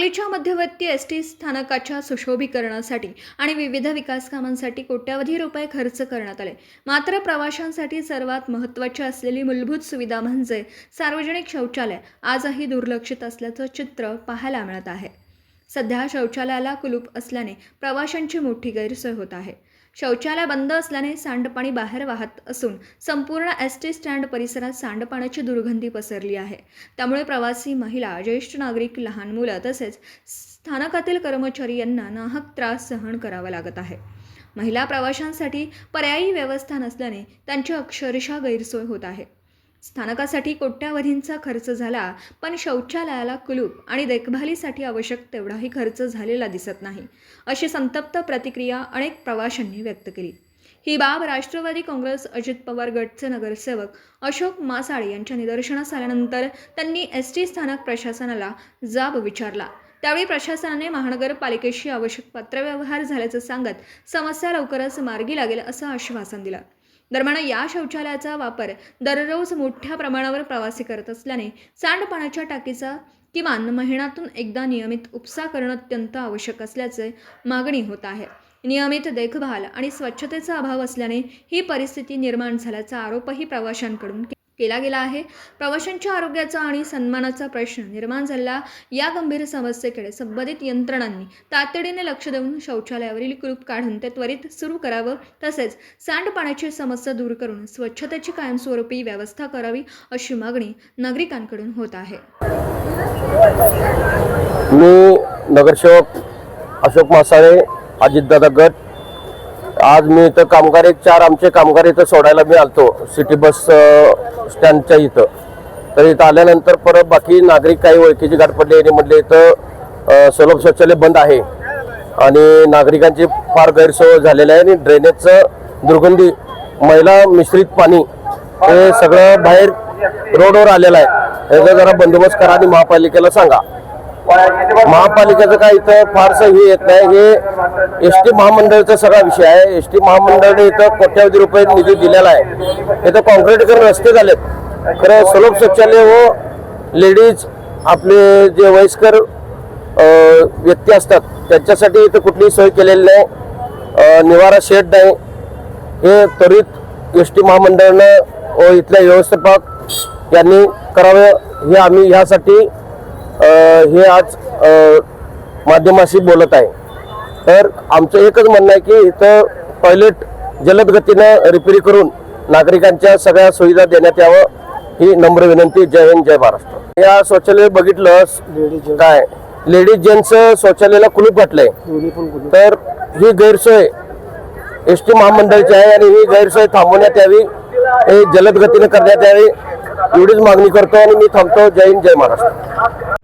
सांगलीच्या मध्यवर्ती एसटी स्थानकाच्या सुशोभीकरणासाठी आणि विविध विकास कामांसाठी कोट्यवधी रुपये खर्च करण्यात आले। मात्र प्रवाशांसाठी सर्वात महत्त्वाची असलेली मूलभूत सुविधा म्हणजे सार्वजनिक शौचालय आजही दुर्लक्षित असल्याचं चित्र पाहायला मिळत आहे। सध्या शौचालयाला कुलूप असल्याने प्रवाशांची मोठी गैरसोय होत आहे। शौचालय बंद असल्याने सांडपाणी बाहेर वाहत असून संपूर्ण एसटी स्टँड परिसरात सांडपाण्याची दुर्गंधी पसरली आहे। त्यामुळे प्रवासी महिला, ज्येष्ठ नागरिक, लहान मुलं तसेच स्थानकातील कर्मचारी यांना नाहक त्रास सहन करावा लागत आहे। महिला प्रवाशांसाठी पर्यायी व्यवस्था नसल्याने त्यांची अक्षरशः गैरसोय होत आहे। स्थानकासाठी कोट्यवधींचा खर्च झाला, पण शौचालयाला कुलूप आणि देखभालीसाठी आवश्यक तेवढाही खर्च झालेला दिसत नाही, अशी संतप्त प्रतिक्रिया अनेक प्रवाशांनी व्यक्त केली। ही बाब राष्ट्रवादी काँग्रेस अजित पवार गटचे नगरसेवक अशोक मासाळे यांच्या निदर्शनास आल्यानंतर त्यांनी एसटी स्थानक प्रशासनाला जाब विचारला। त्यावेळी प्रशासनाने महानगरपालिकेशी आवश्यक पत्रव्यवहार झाल्याचं सांगत समस्या लवकरच मार्गी लागेल असं आश्वासन दिलं। दरम्यान या शौचालयाचा वापर दररोज मोठ्या प्रमाणावर प्रवासी करत असल्याने सांडपाण्याच्या टाकीचा किमान महिन्यातून एकदा नियमित उपसा करणं अत्यंत आवश्यक असल्याचे मागणी होत आहे। नियमित देखभाल आणि स्वच्छतेचा अभाव असल्याने ही परिस्थिती निर्माण झाल्याचा आरोपही प्रवाशांकडून केला गेला आहे। प्रवाशांच्या आरोग्याचा आणि सन्मानाचा प्रश्न निर्माण झालेल्या या गंभीर समस्येकडे संबंधित यंत्रणांनी तातडीने लक्ष देऊन शौचालयावरील कुलूप काढून ते त्वरित सुरू करावं, तसेच सांडपाण्याची समस्या दूर करून स्वच्छतेची कायमस्वरूपी व्यवस्था करावी अशी मागणी नागरिकांकडून होत आहे। मी नगरसेवक अशोक मासाळे, अजितदादा गट। आज मी इथं कामगार चार आमचे कामगार इथं सोडायला मी आलतो सिटी बस स्टँडच्या इथं। तर इथं आल्यानंतर परत बाकी नागरिक काही ओळखीची गाठ पडली आणि म्हटले इथं सुलभ शौचालय बंद आहे आणि नागरिकांची फार गैरसोय झालेली आहे आणि ड्रेनेजचं दुर्गंधी, मैला मिश्रित पाणी हे सगळं बाहेर रोडवर आलेलं आहे। याचा जरा बंदोबस्त करा आणि महापालिकेला सांगा। महापालिकेचं काय इथं फारसं हे येत नाही, हे एसटी महामंडळाचा सगळा विषय आहे। एसटी महामंडळाने इथं कोट्यवधी रुपये निधी दिलेला आहे। इथं कॉन्क्रीटीकरण रस्ते झालेत, खरं सुलभ शौचालय व लेडीज आपले जे वयस्कर व्यक्ती असतात त्यांच्यासाठी इथं कुठलीही सोय केलेली नाही, निवारा शेड नाही। हे त्वरित एसटी महामंडळानं व इथल्या व्यवस्थापक यांनी करावं, हे आम्ही ह्यासाठी हे आज माध्यमाशी बोलत आहे। तर आमचं एकच म्हणणं आहे की इथं टॉयलेट जलद गतीनं रिपेरी करून नागरिकांच्या सगळ्या सुविधा देण्यात यावं, ही नम्र विनंती। जय हिंद, जय महाराष्ट्र। या शौचालय बघितलं काय लेडीज जेंट्स शौचालयाला कुलूप घातलंय, तर ही गैरसोय एसटी महामंडळाची आहे आणि ही गैरसोय थांबवण्यात यावी, हे जलद गतीने करण्यात यावी एवढीच मागणी करतो आणि मी थांबतो। जय हिंद, जय महाराष्ट्र।